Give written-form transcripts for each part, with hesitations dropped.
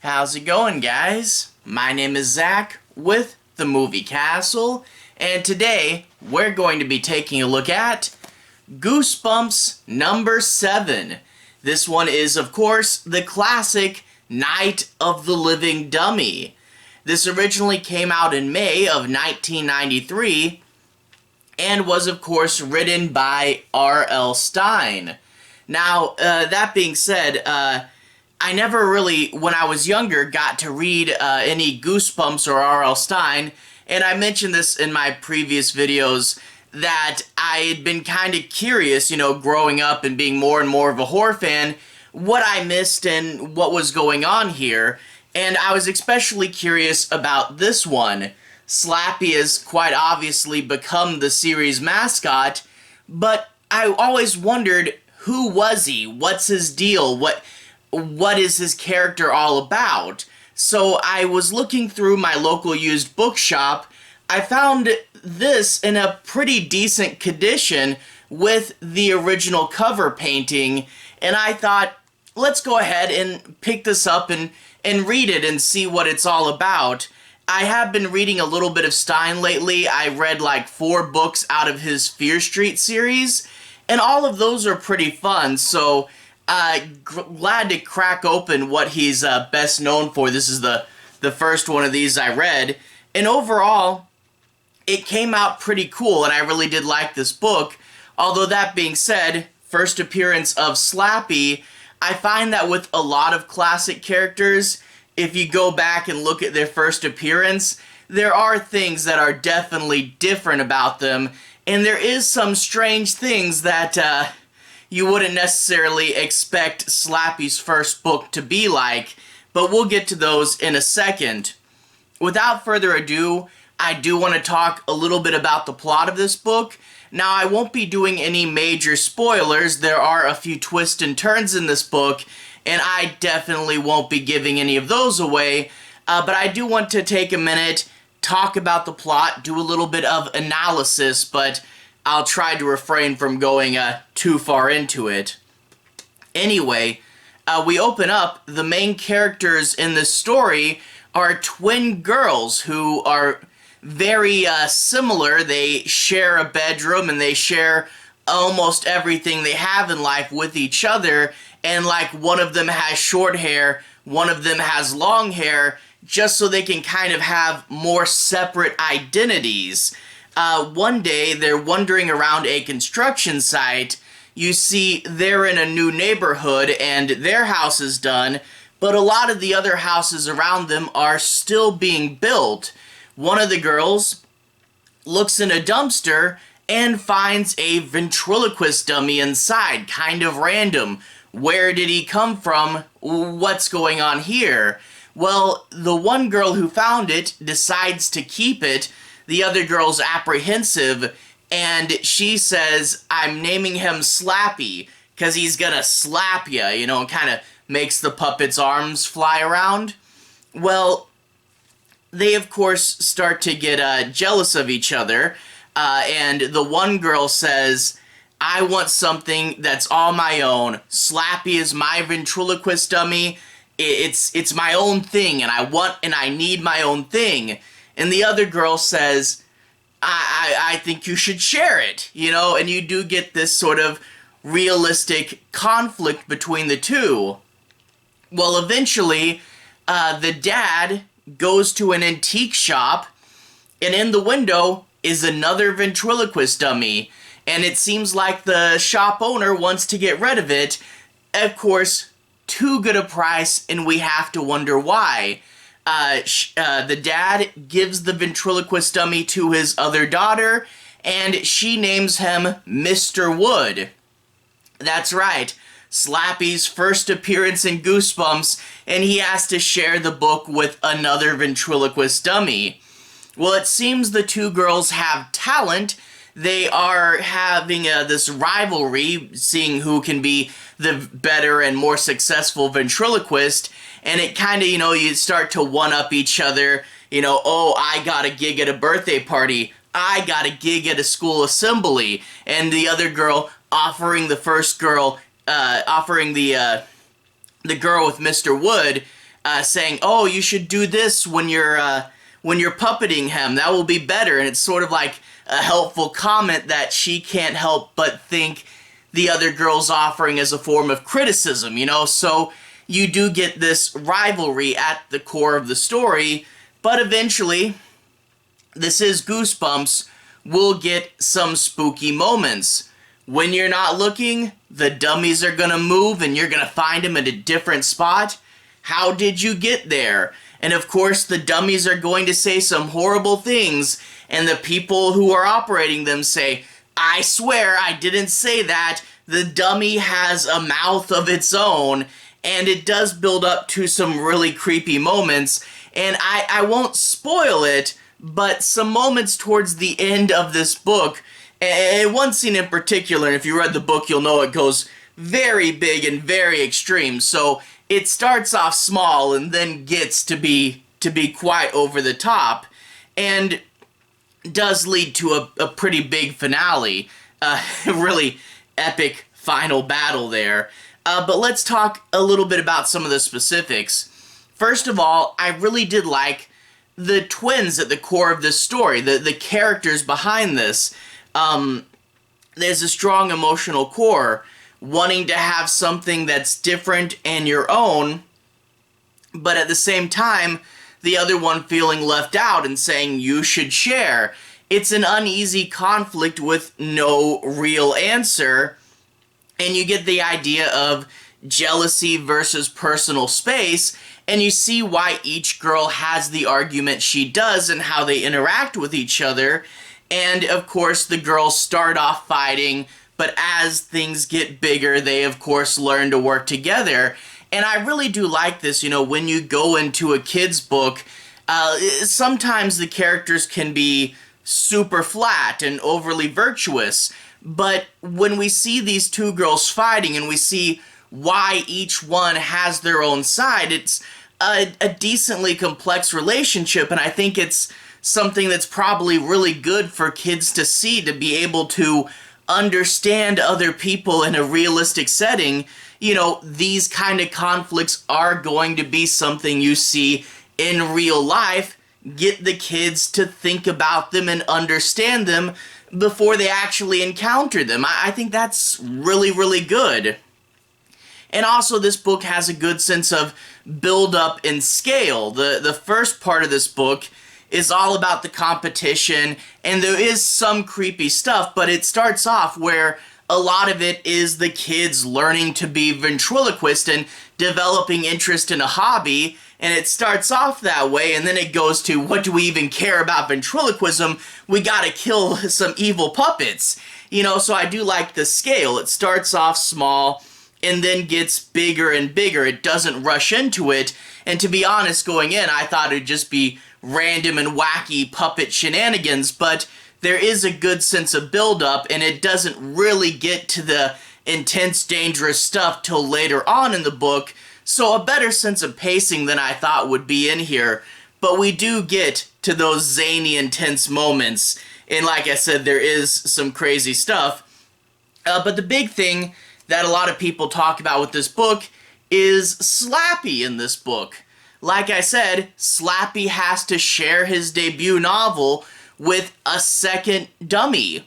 How's it going, guys? My name is Zach with the Movie Castle, and today we're going to be taking a look at Goosebumps number 7. This one is, of course, the classic Night of the Living Dummy. This originally came out in May of 1993 and was, of course, written by R.L. Stine. Now, that being said, I never really, when I was younger, got to read any Goosebumps or R.L. Stine, and I mentioned this in my previous videos that I had been kind of curious, growing up and being more and more of a horror fan, what I missed and what was going on here, and I was especially curious about this one. Slappy has quite obviously become the series mascot, but I always wondered, who was he? What's his deal? What is his character all about? So I was looking through my local used bookshop. I found this in a pretty decent condition with the original cover painting, and I thought, let's go ahead and pick this up and read it and see what it's all about. I have been reading a little bit of Stine lately. I read like 4 books out of his Fear Street series, and all of those are pretty fun, so glad to crack open what he's best known for. This is the first one of these I read, and overall, it came out pretty cool, and I really did like this book. Although that being said, first appearance of Slappy, I find that with a lot of classic characters, if you go back and look at their first appearance, there are things that are definitely different about them, and there is some strange things that you wouldn't necessarily expect Slappy's first book to be like, but we'll get to those in a second. Without further ado, I do want to talk a little bit about the plot of this book. Now, I won't be doing any major spoilers. There are a few twists and turns in this book, and I definitely won't be giving any of those away, but I do want to take a minute, talk about the plot, do a little bit of analysis, but I'll try to refrain from going too far into it. Anyway, we open up. The main characters in this story are twin girls who are very similar. They share a bedroom and they share almost everything they have in life with each other, and like one of them has short hair, one of them has long hair, just so they can kind of have more separate identities. One day, they're wandering around a construction site. You see, they're in a new neighborhood, and their house is done, but a lot of the other houses around them are still being built. One of the girls looks in a dumpster and finds a ventriloquist dummy inside, kind of random. Where did he come from? What's going on here? Well, the one girl who found it decides to keep it. The other girl's apprehensive, and she says, I'm naming him Slappy, because he's gonna slap ya, and kind of makes the puppet's arms fly around. Well, they, of course, start to get jealous of each other, and the one girl says, I want something that's all my own. Slappy is my ventriloquist dummy. It's my own thing, and I want and I need my own thing. And the other girl says, I think you should share it, and you do get this sort of realistic conflict between the two. Well, eventually, the dad goes to an antique shop, and in the window is another ventriloquist dummy, and it seems like the shop owner wants to get rid of it. Of course, too good a price, and we have to wonder why. The dad gives the ventriloquist dummy to his other daughter, and she names him Mr. Wood. That's right, Slappy's first appearance in Goosebumps, and he has to share the book with another ventriloquist dummy. Well, it seems the two girls have talent. They are having this rivalry, seeing who can be the better and more successful ventriloquist, and it kind of, you start to one-up each other, oh, I got a gig at a birthday party, I got a gig at a school assembly, and the other girl offering the first girl, the girl with Mr. Wood, saying, "Oh, you should do this when you're puppeting him. That will be better." And it's sort of like a helpful comment that she can't help but think the other girl's offering as a form of criticism, you know? So you do get this rivalry at the core of the story, but eventually, this is Goosebumps, we'll get some spooky moments. When you're not looking, the dummies are gonna move and you're gonna find them at a different spot. How did you get there? And of course, the dummies are going to say some horrible things, and the people who are operating them say, "I swear I didn't say that." The dummy has a mouth of its own, and it does build up to some really creepy moments. And I won't spoil it, but some moments towards the end of this book, and one scene in particular, and if you read the book, you'll know it goes very big and very extreme. So it starts off small and then gets to be quite over the top, and does lead to a pretty big finale. Really epic final battle there. But let's talk a little bit about some of the specifics. First of all, I really did like the twins at the core of this story, the characters behind this. There's a strong emotional core, wanting to have something that's different and your own, but at the same time, the other one feeling left out and saying you should share. It's an uneasy conflict with no real answer, and you get the idea of jealousy versus personal space, and you see why each girl has the argument she does and how they interact with each other. And of course, the girls start off fighting, but as things get bigger, they of course learn to work together. And I really do like this, you know, when you go into a kid's book, sometimes the characters can be super flat and overly virtuous, but when we see these two girls fighting and we see why each one has their own side, it's a decently complex relationship, and I think it's something that's probably really good for kids to see, to be able to understand other people in a realistic setting. You know, these kind of conflicts are going to be something you see in real life. Get the kids to think about them and understand them before they actually encounter them. I think that's really, really good. And also, this book has a good sense of build-up and scale. The first part of this book is all about the competition, and there is some creepy stuff, but it starts off where a lot of it is the kids learning to be ventriloquist and developing interest in a hobby, and it starts off that way, and then it goes to, what do we even care about ventriloquism? We gotta kill some evil puppets. You know, so I do like the scale. It starts off small and then gets bigger and bigger. It doesn't rush into it, and to be honest, going in, I thought it'd just be random and wacky puppet shenanigans, but there is a good sense of build-up, and it doesn't really get to the intense, dangerous stuff till later on in the book, so a better sense of pacing than I thought would be in here. But we do get to those zany, intense moments, and like I said, there is some crazy stuff. But the big thing that a lot of people talk about with this book is Slappy in this book. Like I said, Slappy has to share his debut novel with a second dummy.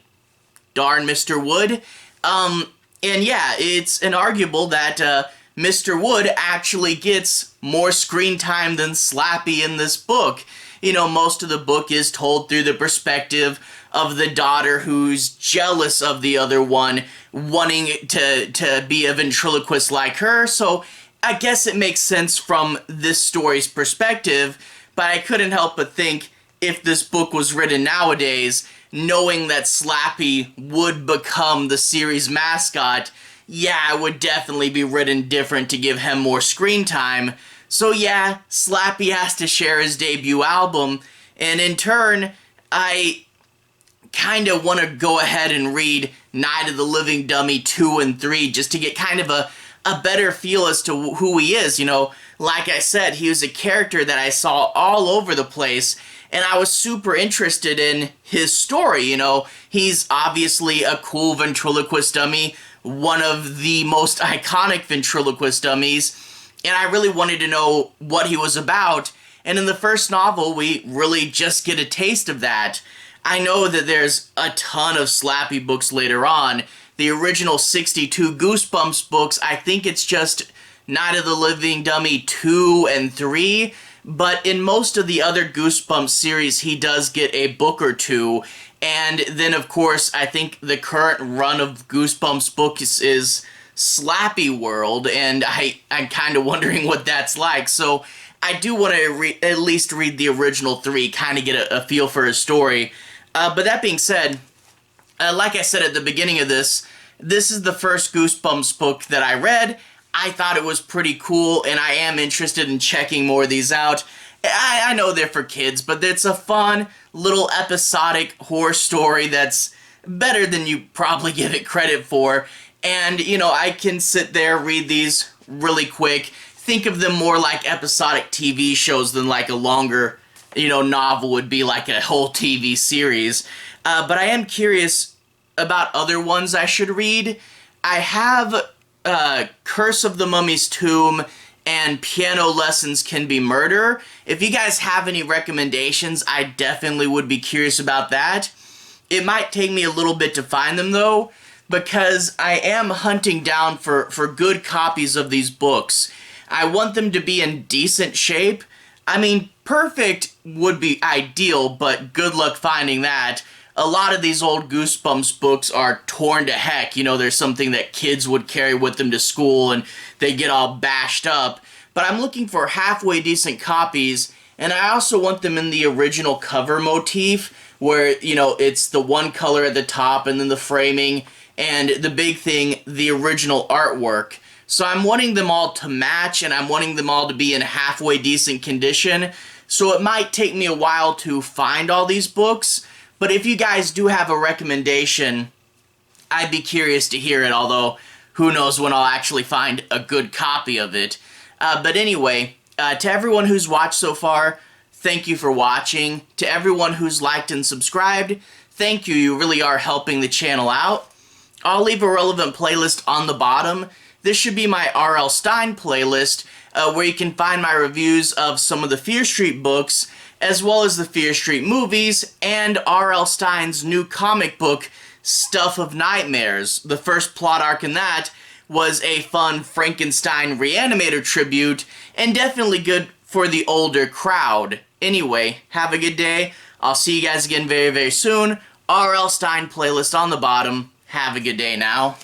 Darn Mr. Wood. And yeah, it's inarguable that Mr. Wood actually gets more screen time than Slappy in this book. You know, most of the book is told through the perspective of the daughter who's jealous of the other one, wanting to be a ventriloquist like her, so I guess it makes sense from this story's perspective, but I couldn't help but think, if this book was written nowadays, knowing that Slappy would become the series mascot, yeah, it would definitely be written different to give him more screen time. So yeah, Slappy has to share his debut album, and in turn, I kind of want to go ahead and read Night of the Living Dummy 2 and 3 just to get kind of a better feel as to who he is. You know, like I said, he was a character that I saw all over the place, and I was super interested in his story. You know, he's obviously a cool ventriloquist dummy, one of the most iconic ventriloquist dummies, and I really wanted to know what he was about. And in the first novel, we really just get a taste of that. I know that there's a ton of Slappy books later on. The original 62 Goosebumps books, I think it's just Night of the Living Dummy 2 and 3, but in most of the other Goosebumps series, he does get a book or two. And then, of course, I think the current run of Goosebumps books is Slappy World, and I'm kind of wondering what that's like. So I do want to at least read the original 3, kind of get a feel for his story. But that being said, like I said at the beginning of this is the first Goosebumps book that I read. I thought it was pretty cool, and I am interested in checking more of these out. I know they're for kids, but it's a fun little episodic horror story that's better than you probably give it credit for. And, you know, I can sit there, read these really quick, think of them more like episodic TV shows than like a longer, you know, novel would be like a whole TV series. But I am curious about other ones I should read. I have Curse of the Mummy's Tomb and Piano Lessons Can Be Murder. If you guys have any recommendations, I definitely would be curious about that. It might take me a little bit to find them though, because I am hunting down for good copies of these books. I want them to be in decent shape. I mean, perfect would be ideal, but good luck finding that. A lot of these old Goosebumps books are torn to heck. You know, there's something that kids would carry with them to school and they get all bashed up. But I'm looking for halfway decent copies, and I also want them in the original cover motif where, you know, it's the one color at the top and then the framing, and the big thing, the original artwork. So I'm wanting them all to match, and I'm wanting them all to be in halfway decent condition. So it might take me a while to find all these books. But if you guys do have a recommendation, I'd be curious to hear it, although who knows when I'll actually find a good copy of it. But anyway, to everyone who's watched so far, thank you for watching. To everyone who's liked and subscribed, thank you. You really are helping the channel out. I'll leave a relevant playlist on the bottom. This should be my R.L. Stine playlist, where you can find my reviews of some of the Fear Street books, as well as the Fear Street movies, and R.L. Stine's new comic book, Stuff of Nightmares. The first plot arc in that was a fun Frankenstein Reanimator tribute, and definitely good for the older crowd. Anyway, have a good day. I'll see you guys again very, very soon. R.L. Stine playlist on the bottom. Have a good day now.